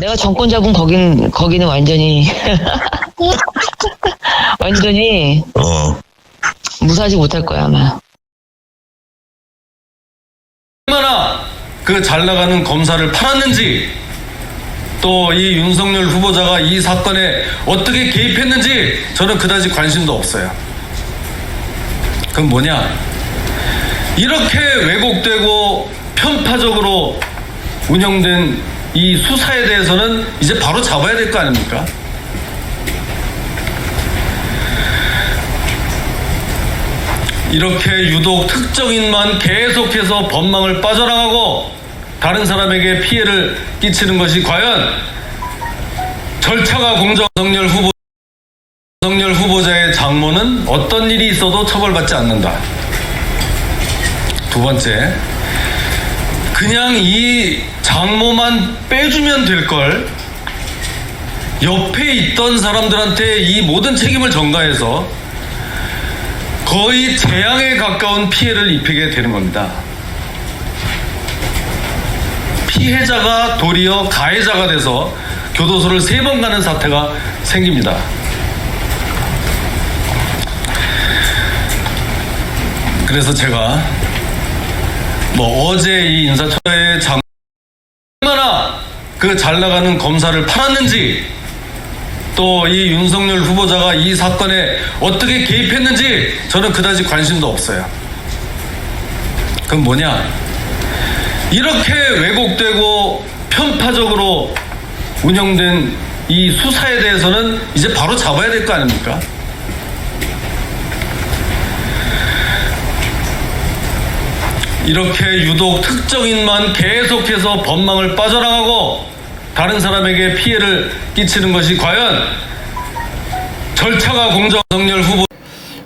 내가 정권 잡은 거기는 완전히, 완전히 무사하지 못할 거야, 아마. 얼마나 그 잘 나가는 검사를 팔았는지, 또 이 윤석열 후보자가 이 사건에 어떻게 개입했는지 저는 그다지 관심도 없어요. 그건 뭐냐? 이렇게 왜곡되고 편파적으로 운영된 이 수사에 대해서는 이제 바로 잡아야 될 거 아닙니까? 이렇게 유독 특정인만 계속해서 법망을 빠져나가고 다른 사람에게 피해를 끼치는 것이 과연 절차가 윤석열 후보자의 장모는 어떤 일이 있어도 처벌받지 않는다. 두 번째, 그냥 이 장모만 빼주면 될 걸 옆에 있던 사람들한테 이 모든 책임을 전가해서 거의 재앙에 가까운 피해를 입히게 되는 겁니다. 피해자가 도리어 가해자가 돼서 교도소를 3번 가는 사태가 생깁니다. 그래서 제가 어제 이 인사처의 얼마나 그 잘 나가는 검사를 팔았는지, 또 이 윤석열 후보자가 이 사건에 어떻게 개입했는지 저는 그다지 관심도 없어요. 그건 뭐냐? 이렇게 왜곡되고 편파적으로 운영된 이 수사에 대해서는 이제 바로 잡아야 될 거 아닙니까? 이렇게 유독 특정인만 계속해서 법망을 빠져나가고 다른 사람에게 피해를 끼치는 것이 과연 절차가 윤석열 후보.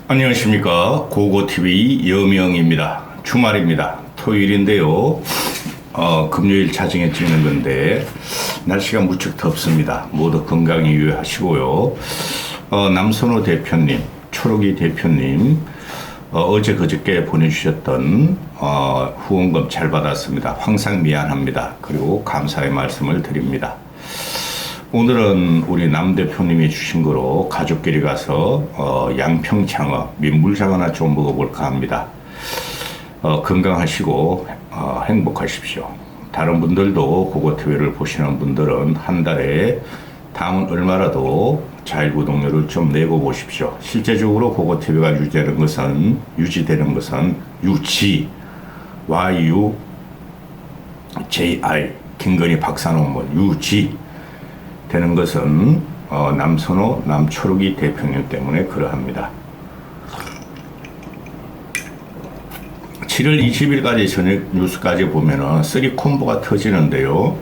안녕하십니까. 고고TV 여명입니다. 주말입니다. 토요일인데요. 금요일 자정에 찍는 건데 날씨가 무척 덥습니다. 모두 건강히 유의하시고요. 남선호 대표님, 초록이 대표님, 어제 그저께 보내주셨던 후원금 잘 받았습니다. 항상 미안합니다. 그리고 감사의 말씀을 드립니다. 오늘은 우리 남 대표님이 주신 거로 가족끼리 가서 양평창어, 민물장어나 좀 먹어볼까 합니다. 건강하시고 행복하십시오. 다른 분들도 고고TV를 보시는 분들은 한 달에 당은 얼마라도 자율구독료를 좀 내고 보십시오. 실제적으로 고고TV가 유지되는 것은 유지, YUJR, 김건희 박사논문, 유지 되는 것은 남선호, 남초록이 대표님 때문에 그러합니다. 7월 20일까지 저녁 뉴스까지 보면은 3콤보가 터지는데요.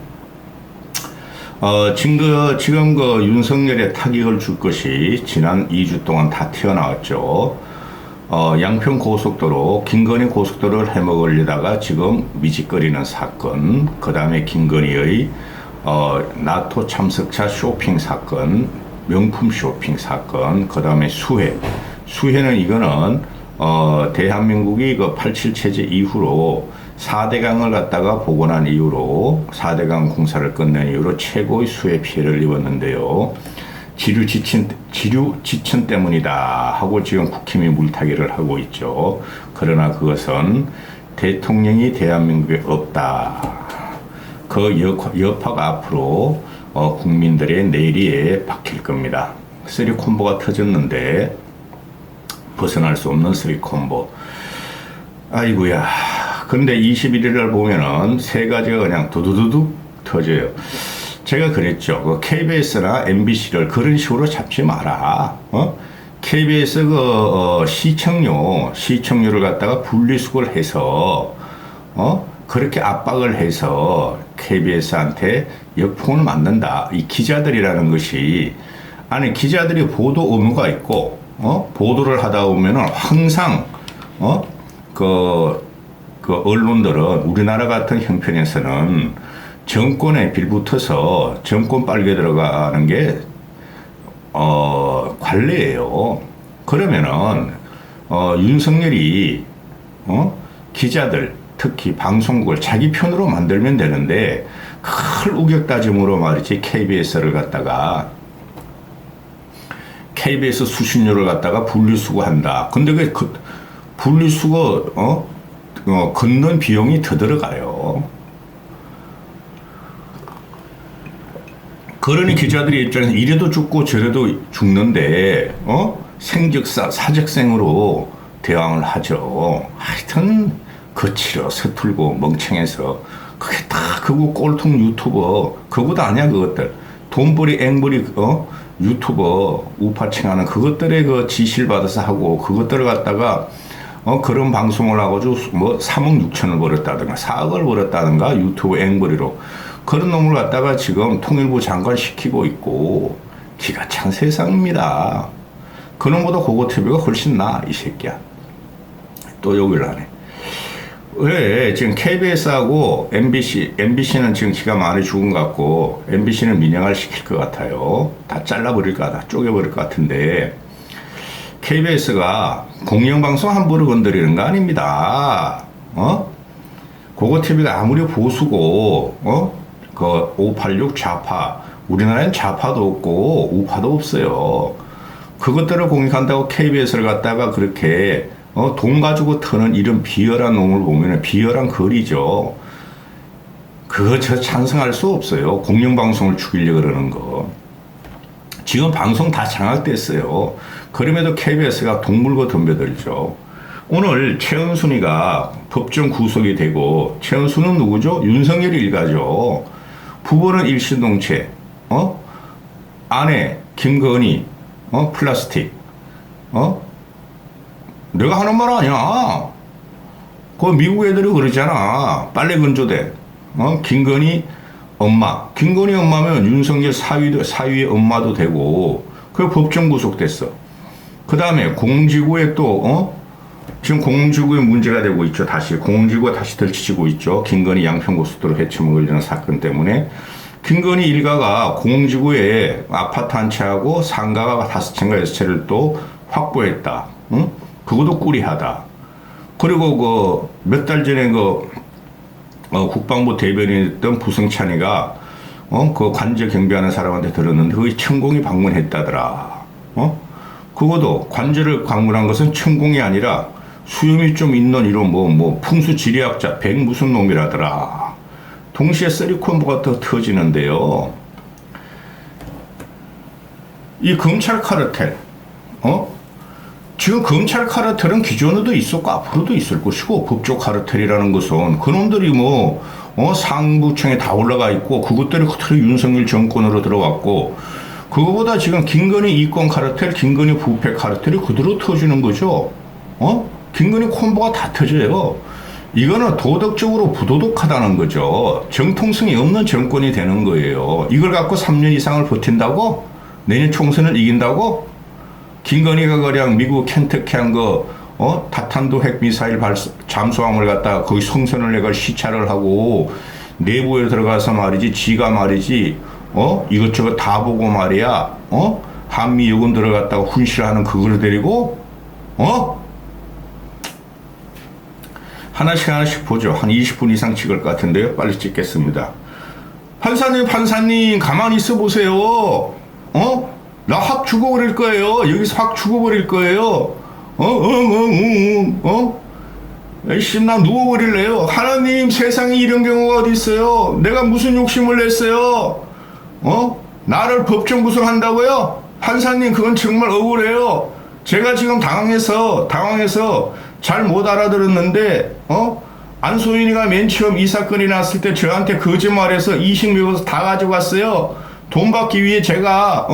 지금 윤석열의 타격을 줄 것이 지난 2주 동안 다 튀어나왔죠. 양평 고속도로, 김건희 고속도로를 해먹으려다가 지금 미직거리는 사건, 그 다음에 김건희의 나토 참석차 쇼핑 사건, 명품 쇼핑 사건, 그 다음에 수해는 이거는 대한민국이 그 87 체제 이후로 4대강을 갖다가 복원한 이후로 4대강 공사를 끝낸 이후로 최고의 수해 피해를 입었는데요. 지류 지천 때문이다 하고 지금 국힘이 물타기를 하고 있죠. 그러나 그것은 대통령이 대한민국에 없다. 그 여파가 앞으로 국민들의 내리에 박힐 겁니다. 3콤보가 터졌는데 벗어날 수 없는 3콤보. 아이고야. 근데 21일을 보면은 3가지가 그냥 두두두둑 터져요. 제가 그랬죠. 그 KBS나 MBC를 그런 식으로 잡지 마라. KBS 시청료를 갖다가 분리수거를 해서 그렇게 압박을 해서 KBS한테 역풍을 맞는다. 이 기자들이라는 것이, 아니 기자들이 보도 의무가 있고 보도를 하다 보면은 항상 그 언론들은 우리나라 같은 형편에서는 정권에 빌붙어서 정권 빨게 들어가는 게 관례예요. 그러면은 윤석열이 기자들 특히 방송국을 자기 편으로 만들면 되는데 큰 우격다짐으로 말이지 KBS를 갖다가 KBS 수신료를 갖다가 분리수거한다. 근데 그 분리수거 걷는 비용이 더 들어가요. 그러니 기자들의 입장에서 이래도 죽고 저래도 죽는데 사직생으로 대항을 하죠. 하여튼 거칠어 서툴고 멍청해서 그게 다 그거 꼴통 유튜버 그거도 아니야. 그것들 돈벌이 앵벌이 유튜버 우파칭하는 그것들의 그 지시를 받아서 하고 그것들을 갖다가 그런 방송을 하고도 뭐 3억 6천을 벌었다든가 4억을 벌었다든가 유튜브 앵벌이로 그런 놈을 갖다가 지금 통일부 장관 시키고 있고 기가 찬 세상입니다. 그놈보다 고고TV가 훨씬 나아 이 새끼야. 또 욕을 하네. 왜 지금 KBS하고 MBC는 지금 기가 많이 죽은 것 같고 MBC는 민영화를 시킬 것 같아요. 다 잘라버릴 것 같아. 쪼개버릴 것 같은데 KBS가 공영방송 함부로 건드리는 거 아닙니다. 고고TV가 아무리 보수고 그 586 좌파 우리나라엔 좌파도 없고 우파도 없어요. 그것들을 공격한다고 KBS를 갖다가 그렇게 돈 가지고 터는 이런 비열한 놈을 보면 비열한 거리죠. 그거 저 찬성할 수 없어요. 공영방송을 죽이려고 그러는 거. 지금 방송 다 장악됐어요. 그럼에도 KBS가 동물고 덤벼들죠. 오늘 최은순이가 법정 구속이 되고 최은순은 누구죠? 윤석열 일가죠. 부부는 일신동체, 아내 김건희, 플라스틱, 내가 하는 말 아니야. 그 미국 애들이 그러잖아. 빨래 건조대. 김건희 엄마. 김건희 엄마면 윤석열 사위의 엄마도 되고, 그 법정 구속됐어. 그 다음에 공공지구에 또, 지금 공공지구에 문제가 되고 있죠. 다시. 공공지구가 다시 덜치고 있죠. 김건희 양평고속도로 해치먹으려는 사건 때문에. 김건희 일가가 공공지구에 아파트 한 채하고 상가가 5채인가 6채를 또 확보했다. 응? 그것도 꾸리하다. 그리고 몇 달 전에 국방부 대변인이었던 부승찬이가 그 관저 경비하는 사람한테 들었는데 그게 천공이 방문했다더라. 그것도 관저를 방문한 것은 천공이 아니라 수염이 좀 있는 이런 풍수지리학자 백 무슨 놈이라더라. 동시에 쓰리콤보가 더 터지는데요. 이 검찰 카르텔, 지금 검찰 카르텔은 기존에도 있었고 앞으로도 있을 것이고 법조 카르텔이라는 것은 그놈들이 상부청에 다 올라가 있고 그것들이 그대로 윤석열 정권으로 들어왔고 그거보다 지금 김건희 이권 카르텔, 김건희 부패 카르텔이 그대로 터지는 거죠. 김건희 콤보가 다 터져요. 이거는 도덕적으로 부도덕하다는 거죠. 정통성이 없는 정권이 되는 거예요. 이걸 갖고 3년 이상을 버틴다고? 내년 총선을 이긴다고? 김건희가 그냥 미국 켄터키 한 타탄도 핵미사일 잠수함을 갖다가 거기 성선을 내가 시찰을 하고 내부에 들어가서 말이지 지가 말이지 이것저것 다 보고 말이야 한미 요금 들어갔다가 훈시하는 그걸 데리고 하나씩 보죠. 한 20분 이상 찍을 것 같은데요. 빨리 찍겠습니다. 판사님 가만히 있어 보세요. 나 확 죽어버릴 거예요. 여기서 확 죽어버릴 거예요. 에이씨, 나 누워버릴래요. 하나님, 세상에 이런 경우가 어디 있어요? 내가 무슨 욕심을 냈어요? 나를 법정 구속한다고요? 판사님, 그건 정말 억울해요. 제가 지금 당황해서 잘 못 알아들었는데, 안소인이가 맨 처음 이 사건이 났을 때 저한테 거짓말해서 이식묘서 다 가져갔어요. 돈 받기 위해 제가,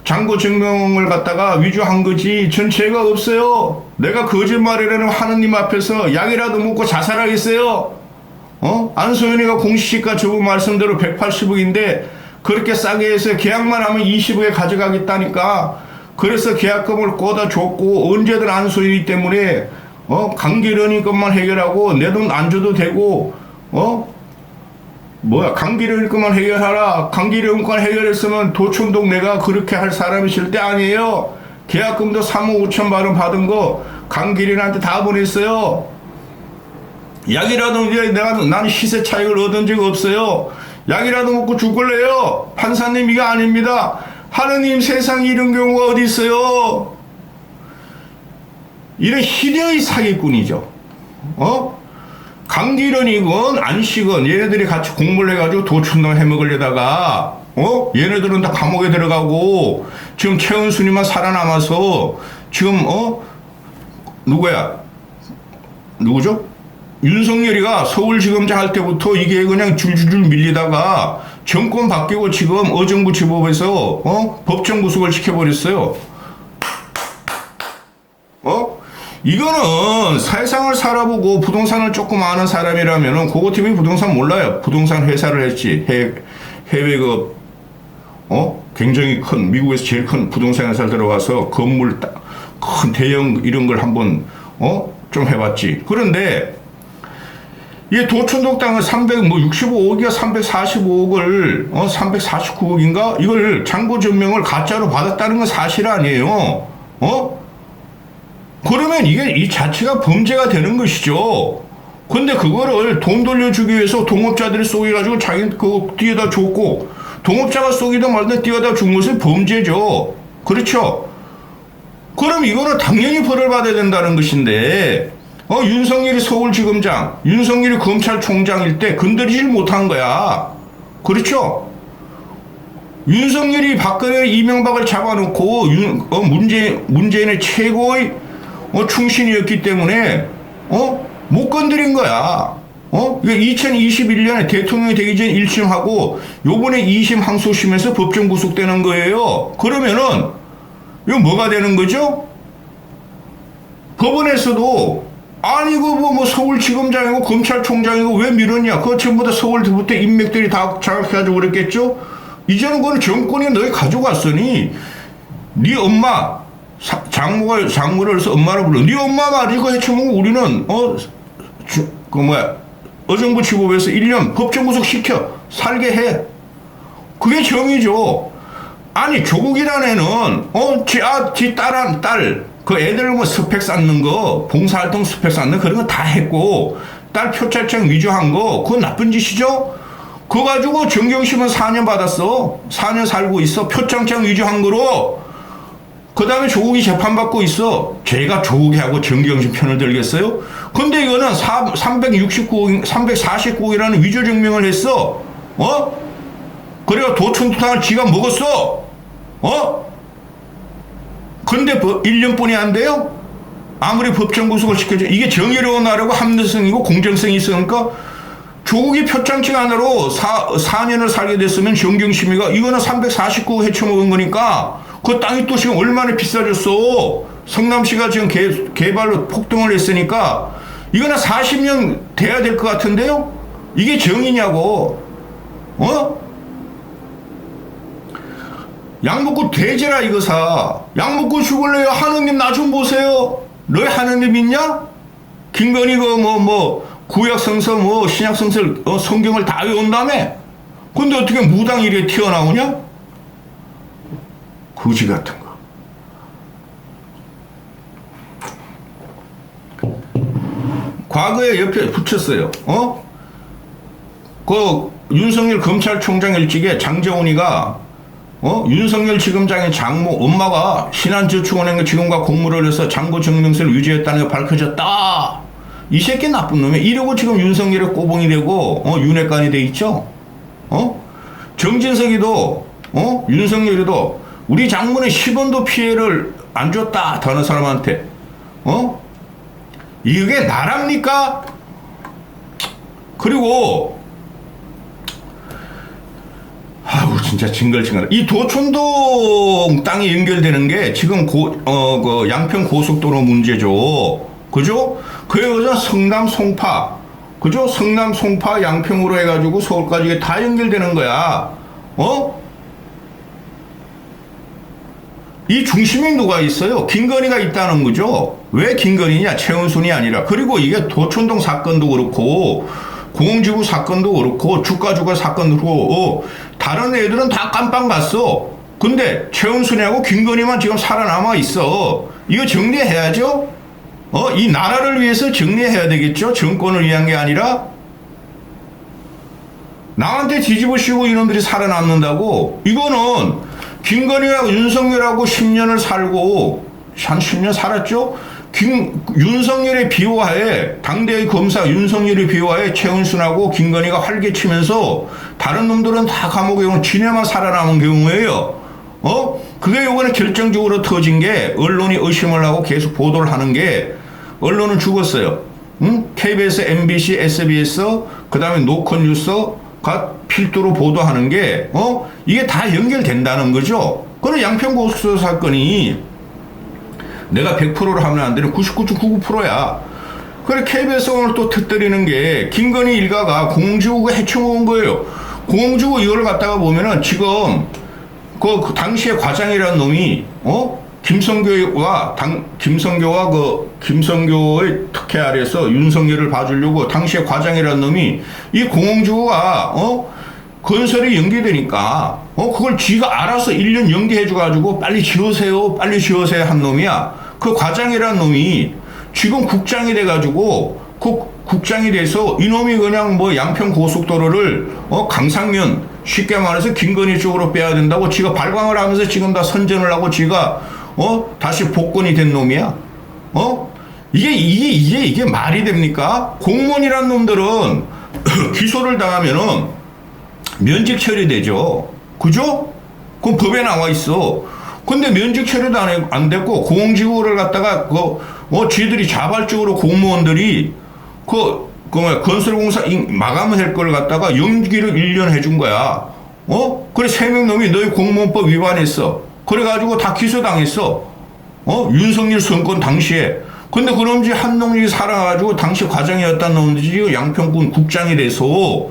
잔고 증명을 갖다가 위조한 거지 전 죄가 없어요. 내가 거짓말이라는 하느님 앞에서 약이라도 먹고 자살하겠어요. 안소연이가 공시지가 저거 말씀대로 180억인데 그렇게 싸게 해서 계약만 하면 20억에 가져가겠다니까. 그래서 계약금을 꿔다 줬고 언제든 안소연이 때문에 강기련이 것만 해결하고 내 돈 안 줘도 되고 강기련 것만 해결하라. 강기련 건 해결했으면 도촌동 내가 그렇게 할 사람이 절대 아니에요. 계약금도 3억 5천 만 원 받은 거 강기련한테 다 보냈어요. 약이라도 이제 나는 시세 차익을 얻은 적 없어요. 약이라도 먹고 죽을래요? 판사님, 이게 아닙니다. 하느님, 세상에 이런 경우가 어디 있어요? 이런 희대의 사기꾼이죠. 강기련이건 안식은 얘네들이 같이 공모를 해가지고 도촌동 해먹으려다가 얘네들은 다 감옥에 들어가고 지금 최은순이만 살아남아서 지금 누구죠? 윤석열이가 서울지검장 할 때부터 이게 그냥 줄줄줄 밀리다가 정권 바뀌고 지금 어정부지법에서 법정 구속을 시켜버렸어요. 이거는 세상을 살아보고 부동산을 조금 아는 사람이라면은 고고TV 부동산 몰라요. 부동산 회사를 했지. 해외 굉장히 큰 미국에서 제일 큰 부동산 회사 들어가서 건물 큰 대형 이런 걸 한번 좀 해봤지. 그런데 이 도촌동 땅을 365억이야 345억을 349억인가 이걸 장부 전명을 가짜로 받았다는 건 사실 아니에요. 그러면 이게 이 자체가 범죄가 되는 것이죠. 근데 그거를 돈 돌려주기 위해서 동업자들이 쏘여가지고 자기 그 뒤에다 줬고 동업자가 쏘기도 말든 띄어다 준 것은 범죄죠. 그렇죠? 그럼 이거는 당연히 벌을 받아야 된다는 것인데 윤석열이 서울지검장, 윤석열이 검찰총장일 때 건드리질 못한 거야. 그렇죠? 윤석열이 박근혜 이명박을 잡아놓고 문재인의 최고의 충신이었기 때문에 못 건드린 거야. 2021년에 대통령이 되기 전 1심하고 요번에 2심 항소심에서 법정 구속되는 거예요. 그러면은 이거 뭐가 되는 거죠? 법원에서도 아니 이거 뭐 서울지검장이고 검찰총장이고 왜 밀었냐? 그거 전부 다 서울부터 인맥들이 다 장악해가지고 그랬겠죠? 이제는 그거는 정권이 너희 가져갔으니 네 엄마 장모를 해서 엄마를 불러. 네 엄마가 이거 해쳐먹고 우리는 어정부지법에서 1년 법정 구속시켜 살게 해. 그게 정의죠. 아니 조국이라는 애는 지 딸 그 애들 뭐 스펙 쌓는 거 봉사활동 스펙 쌓는 그런 거 다 했고 딸 표찰장 위조한 거 그건 나쁜 짓이죠. 그거 가지고 정경심은 4년 받았어. 4년 살고 있어. 표창장 위조한 거로. 그 다음에 조국이 재판받고 있어. 제가 조국이하고 정경심 편을 들겠어요? 근데 이거는 349억이라는 위조 증명을 했어. 그래가 도촌토탕을 지가 먹었어. 근데 1년뿐이 안 돼요? 아무리 법정 구속을 시켜줘. 이게 정의로운 나라고 합리성이고 공정성이 있으니까 조국이 표창장 하나로 4년을 살게 됐으면 정경심이가 이거는 349억 헤쳐먹은 거니까 그 땅이 또 지금 얼마나 비싸졌어. 성남시가 지금 개발로 폭등을 했으니까 이거는 40년 돼야 될 것 같은데요? 이게 정의냐고. 약 먹고 돼지라 이거사. 약 먹고 죽을래요? 하느님 나 좀 보세요. 너희 하느님 있냐? 김건희 구약 성서 신약 성서 성경을 다 외운다며? 근데 어떻게 무당 이래 튀어나오냐? 거지 같은 거. 과거에 옆에 붙였어요. 그 윤석열 검찰총장 일찍에 장재원이가 윤석열 지검장의 장모 엄마가 신한저축은행 지금과 공모를 해서 잔고 증명서를 위조했다는 게 밝혀졌다. 이 새끼 나쁜 놈이야. 이러고 지금 윤석열의 꼬봉이 되고 윤회관이 돼 있죠. 정진석이도 윤석열이도 우리 장모는 10원도 피해를 안 줬다. 다른 사람한테. 이게 나랍니까? 그리고 아우 진짜 징글징글. 이 도촌동 땅이 연결되는 게 지금 그 양평 고속도로 문제죠. 그죠? 그래서 성남 송파, 그죠? 성남 송파 양평으로 해가지고 서울까지 다 연결되는 거야. 이 중심에 누가 있어요? 김건희가 있다는 거죠. 왜 김건희냐? 최은순이 아니라. 그리고 이게 도촌동 사건도 그렇고 공공지구 사건도 그렇고 주가 사건도 그렇고 다른 애들은 다 깜빵 갔어. 근데 최은순이하고 김건희만 지금 살아남아 있어. 이거 정리해야죠. 이 나라를 위해서 정리해야 되겠죠. 정권을 위한 게 아니라. 남한테 뒤집어씌우고 이놈들이 살아남는다고? 이거는 김건희하고 윤석열하고 10년을 살고 한 10년 살았죠? 윤석열의 비호하에 당대의 검사 윤석열의 비호하에 최은순하고 김건희가 활개치면서 다른 놈들은 다 감옥에 오는 지네만 살아남은 경우에요. 그게 요번에 결정적으로 터진 게 언론이 의심을 하고 계속 보도를 하는 게 언론은 죽었어요. KBS, MBC, SBS, 그 다음에 노컷뉴스가 필두로 보도하는 게, 이게 다 연결된다는 거죠. 그런 양평고속도로 사건이 내가 100%를 하면 안 되는 99.99%야. 그래, KBS 오늘 또 터뜨리는 게, 김건희 일가가 공공지구가 해쳐먹은 거예요. 공공지구 이걸 갖다가 보면은 지금, 그 당시에 과장이라는 놈이, 김성교와 김성교의 특혜 아래서 윤석열을 봐주려고 당시에 과장이라는 놈이 이 공공지구가 건설이 연기되니까 그걸 쥐가 알아서 1년 연기해줘가지고 빨리 지으세요 한 놈이야. 그 과장이라는 놈이 지금 국장이 돼가지고 그 국장이 돼서 이놈이 그냥 뭐 양평 고속도로를 강상면 쉽게 말해서 김건희 쪽으로 빼야 된다고 지가 발광을 하면서 지금 다 선전을 하고 지가 다시 복권이 된 놈이야. 이게 말이 됩니까? 공무원이란 놈들은 기소를 당하면은 면직 처리되죠. 그죠? 그건 법에 나와 있어. 근데 면직 처리도 안 됐고, 공공지구를 갖다가, 쥐들이 자발적으로 공무원들이, 건설공사 마감을 할 걸 갖다가 연기를 1년 해준 거야. 그래, 3명 놈이 너희 공무원법 위반했어. 그래가지고 다 기소당했어. 윤석열 선권 당시에. 근데 그놈들이 한동욱이 살아가지고 당시 과장이었다는 놈들이 양평군 국장이 돼서,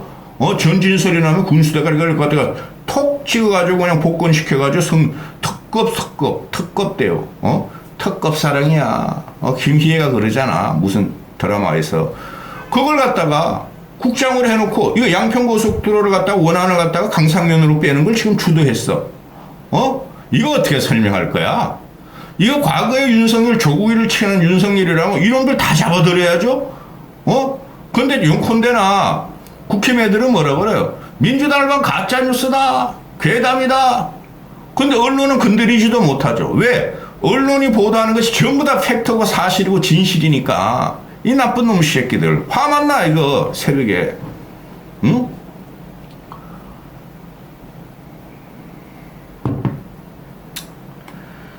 전진설이 나면 군수대가리를 갖다가 톡 찍어가지고 그냥 복권시켜가지고 특급돼요. 특급 사랑이야. 김희애가 그러잖아. 무슨 드라마에서. 그걸 갖다가 국장으로 해놓고, 이거 양평고속도로를 갖다가 원안을 갖다가 강상면으로 빼는 걸 지금 주도했어. 이거 어떻게 설명할 거야? 이거 과거에 윤석열 조국이를 치는 윤석열이라면 이놈들 다 잡아들여야죠? 근데 용콘대나 국힘애들은 뭐라 그래요? 민주당을 봐 가짜뉴스다. 괴담이다. 근데 언론은 건드리지도 못하죠. 왜? 언론이 보도하는 것이 전부 다 팩트고 사실이고 진실이니까. 이 나쁜 놈 새끼들. 화만 나, 이거, 새벽에. 응?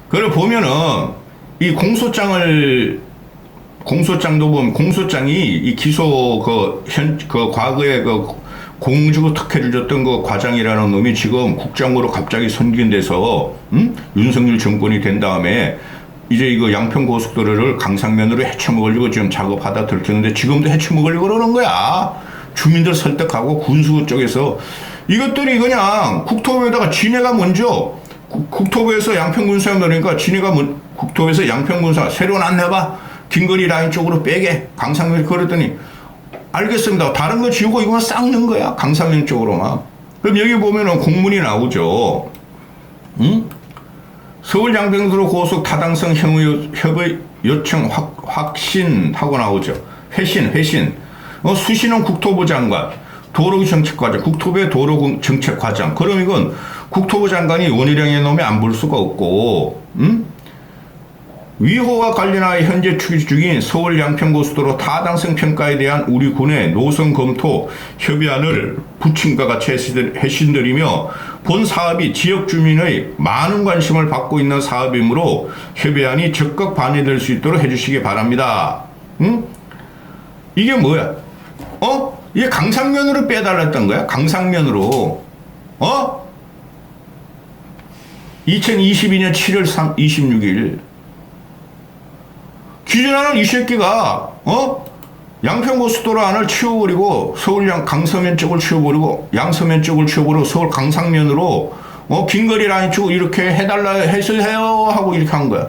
그래 보면은 이 공소장도 보면 공소장이 이 기소 과거에 공주구 특혜를 줬던 그 과장이라는 놈이 지금 국장으로 갑자기 선임돼서 윤석열 정권이 된 다음에 이제 이거 양평 고속도로를 강상면으로 헤쳐먹으려고 지금 작업하다 들켰는데 지금도 헤쳐먹으려고 그러는 거야. 주민들 설득하고 군수 쪽에서 이것들이 그냥 국토부에다가 지네가 먼저 국토부에서 양평군수에 넣으니까 지네가 국토부에서 양평군수 새로운 안내봐. 김건희 라인 쪽으로 빼게. 강상면 그랬더니 알겠습니다. 다른 거 지우고 이거만 싹 넣은 거야. 강상면 쪽으로만. 그럼 여기 보면은 공문이 나오죠. 서울 양평도로 고속 타당성 협의 요청 확신하고 나오죠. 회신. 수신은 국토부 장관. 도로정책과장, 국토부의 도로정책과장. 그럼 이건 국토부 장관이 원희룡의 놈에 안 볼 수가 없고, 위호와 관련하여 현재 추진 중인 서울 양평고속도로 타당성 평가에 대한 우리 군의 노선 검토 협의안을 부친과 같이 해신드리며 본 사업이 지역 주민의 많은 관심을 받고 있는 사업이므로 협의안이 적극 반영될 수 있도록 해주시기 바랍니다. 이게 뭐야? 이게 강상면으로 빼달랐던 거야? 강상면으로. 2022년 7월 26일. 기준하는 이 새끼가, 양평고속도로 안을 치워버리고, 서울 강서면 쪽을 치워버리고, 양서면 쪽을 치워버리고, 서울 강상면으로, 긴거리 라인 쪽 이렇게 해달라 해서 하고 이렇게 한 거야.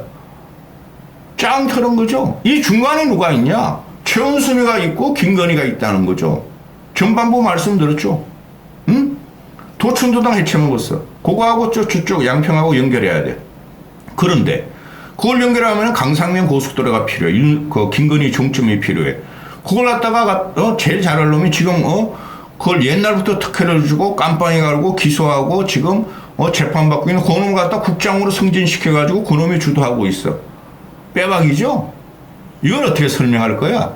짱 터는 거죠? 이 중간에 누가 있냐? 최은순이가 있고, 김건희가 있다는 거죠. 전반부 말씀드렸죠. 도촌도당 해쳐먹었어. 그거하고 저쪽 양평하고 연결해야 돼. 그런데 그걸 연결하면 강상면 고속도로가 필요해. 그 김건희 종점이 필요해. 그걸 갖다가 제일 잘할 놈이 지금 그걸 옛날부터 특혜를 주고 깜빵에 가고 기소하고 지금 재판받고 있는 그놈을 갖다 국장으로 승진시켜가지고 그놈이 주도하고 있어. 빼박이죠? 이걸 어떻게 설명할 거야?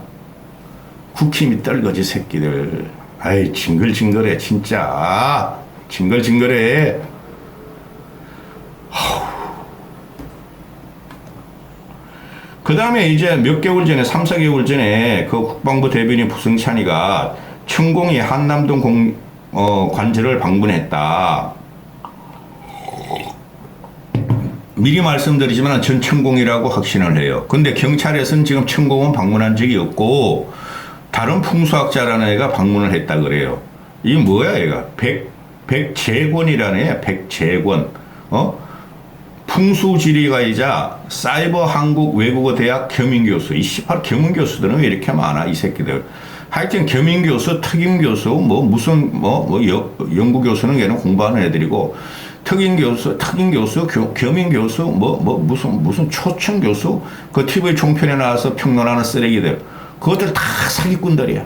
국힘이 떨거지 새끼들. 아이 징글징글해 진짜. 징글징글해. 그 다음에 이제 몇 개월 전에 3, 4개월 전에 그 국방부 대변인 부승찬이가 천공이 한남동 관저를 방문했다. 미리 말씀드리지만 전 천공이라고 확신을 해요. 근데 경찰에서는 지금 천공은 방문한 적이 없고 다른 풍수학자라는 애가 방문을 했다 그래요. 이게 뭐야 얘가? 백재권이라는 애야. 백재권. 풍수지리가이자 사이버 한국 외국어 대학 겸임교수. 이 18 겸임교수들은 왜 이렇게 많아 이 새끼들. 하여튼 겸임교수, 특임교수, 연구교수는 걔는 공부하는 애들이고 특임교수, 겸임교수, 무슨 초청교수, 그 TV 종편에 나와서 평론하는 쓰레기들. 그것들 다 사기꾼들이야.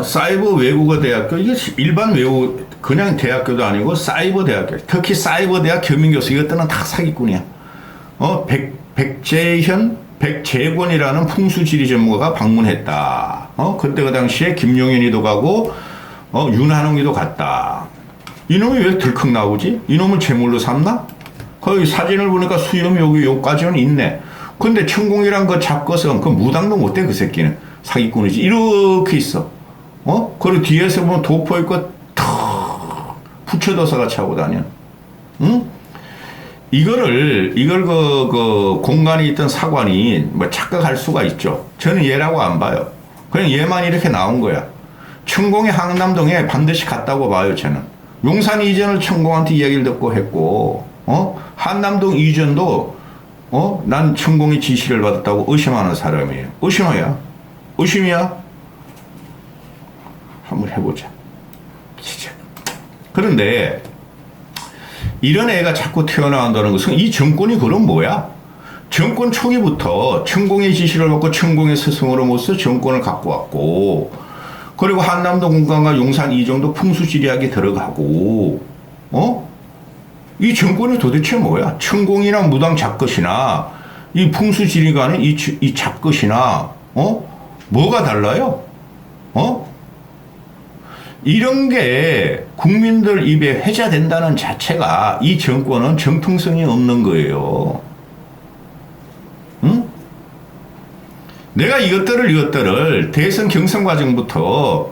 사이버 외국어 대학교, 이게 일반 외국, 그냥 대학교도 아니고 사이버 대학교, 특히 사이버 대학 겸임교수, 이것들은 다 사기꾼이야. 백재권이라는 풍수지리 전문가가 방문했다. 그때 그 당시에 김용현이도 가고, 윤한홍이도 갔다. 이놈이 왜 들컥 나오지? 이놈을 제물로 삼나? 거기 사진을 보니까 수염이 여기까지는 있네. 근데 천공이란 거 잡것은 그 무당도 못돼 그 새끼는. 사기꾼이지. 이렇게 있어. 그리고 뒤에서 보면 도포 있고 탁 붙여둬서가 차고 다녀. 응? 이걸 그 공간에 있던 사관이 뭐 착각할 수가 있죠. 저는 얘라고 안 봐요. 그냥 얘만 이렇게 나온 거야. 천공이 한남동에 반드시 갔다고 봐요, 저는. 용산 이전을 천공한테 이야기를 듣고 했고, 한남동 이전도, 난 천공이 지시를 받았다고 의심하는 사람이에요. 의심이야? 한번 해보자. 진짜. 그런데, 이런 애가 자꾸 튀어나온다는 것은 이 정권이 그럼 뭐야? 정권 초기부터 천공의 지시를 받고 천공의 스승으로서 정권을 갖고 왔고, 그리고 한남동 공간과 용산 이정도 풍수지리학에 들어가고, 이 정권이 도대체 뭐야? 천공이나 무당 잡것이나, 이 풍수지리가는 이 잡것이나, 뭐가 달라요? 이런 게 국민들 입에 회자된다는 자체가 이 정권은 정통성이 없는 거예요. 응? 내가 이것들을 대선 경선 과정부터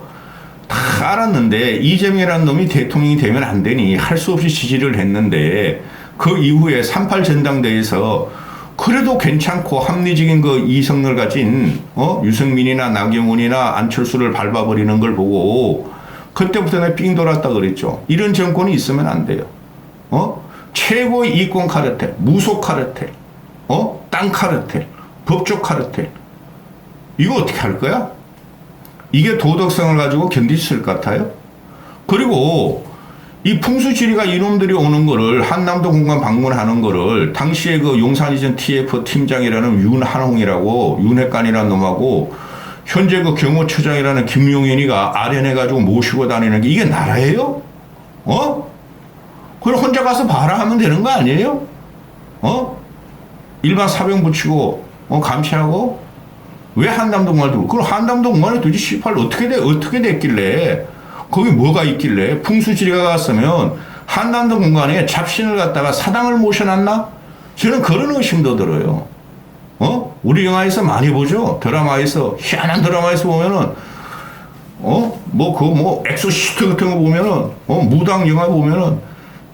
다 알았는데 이재명이라는 놈이 대통령이 되면 안 되니 할 수 없이 지지를 했는데 그 이후에 38 전당대회에서 그래도 괜찮고 합리적인 그 이성을 가진 유승민이나 나경원이나 안철수를 밟아버리는 걸 보고 그때부터 내가 삥 돌았다 그랬죠. 이런 정권이 있으면 안 돼요. 최고의 이권 카르텔, 무속 카르텔, 땅 카르텔, 법조 카르텔. 이거 어떻게 할 거야? 이게 도덕성을 가지고 견딜 수 있을 것 같아요? 그리고 이 풍수지리가 이놈들이 오는 거를 한남도 공간 방문하는 거를 당시에 그 용산이전 TF 팀장이라는 윤한홍이라고 윤핵관이라는 놈하고 현재 그 경호처장이라는 김용현이가 아련해가지고 모시고 다니는 게 이게 나라예요? 그걸 혼자 가서 봐라 하면 되는 거 아니에요? 일반 사병 붙이고 감시하고 왜 한남도 공간을 두고 그럼 한남도 공간에 도대체 18 어떻게 됐길래 거기 뭐가 있길래 풍수지리가 갔으면 한남도 공간에 잡신을 갖다가 사당을 모셔놨나? 저는 그런 의심도 들어요. 우리 영화에서 많이 보죠. 드라마에서 희한한 드라마에서 보면은 엑소시트 같은 거 보면은 무당 영화 보면은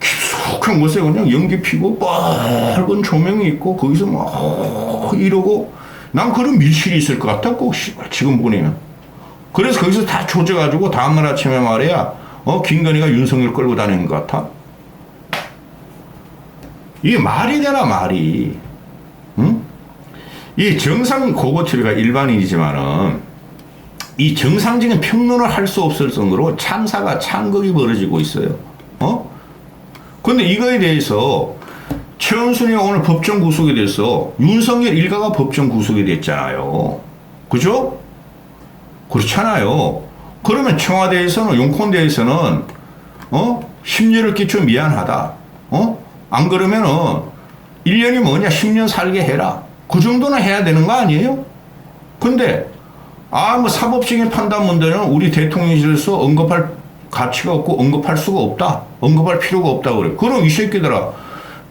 깊숙한 곳에 그냥 연기 피고 빨간 조명이 있고 거기서 막 이러고 난 그런 밀실이 있을 것 같아 꼭 지금 보내면. 그래서 거기서 다 조져가지고 다음날 아침에 말이야 김건희가 윤석열 끌고 다니는 것 같아. 이게 말이 되나 말이. 응? 이 정상 고고TV가 일반인이지만은 이 정상적인 평론을 할 수 없을 정도로 참사가 참극이 벌어지고 있어요. 근데 이거에 대해서 최은순이가 오늘 법정 구속이 돼서 윤석열 일가가 법정 구속이 됐잖아요. 그죠? 그렇잖아요. 그러면 청와대에서는, 용콘대에서는, 심려를 끼쳐 미안하다. 안 그러면은, 1년이 뭐냐, 10년 살게 해라. 그 정도는 해야 되는 거 아니에요? 근데, 뭐 사법적인 판단 문제는 우리 대통령실에서 언급할 가치가 없고 언급할 수가 없다. 언급할 필요가 없다 그래. 그럼 이 새끼들아,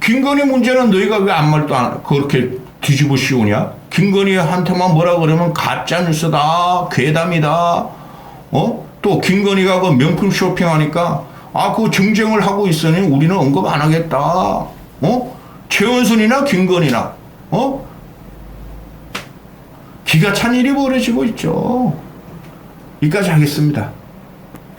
김건희 문제는 너희가 왜 아무 말도 안 그렇게 뒤집어 씌우냐? 김건희한테만 뭐라 그러면 가짜 뉴스다, 괴담이다. 또 김건희가 그 명품 쇼핑하니까 그 정쟁을 하고 있으니 우리는 언급 안 하겠다. 최은순이나 김건희나 기가 찬 일이 벌어지고 있죠. 여기까지 하겠습니다.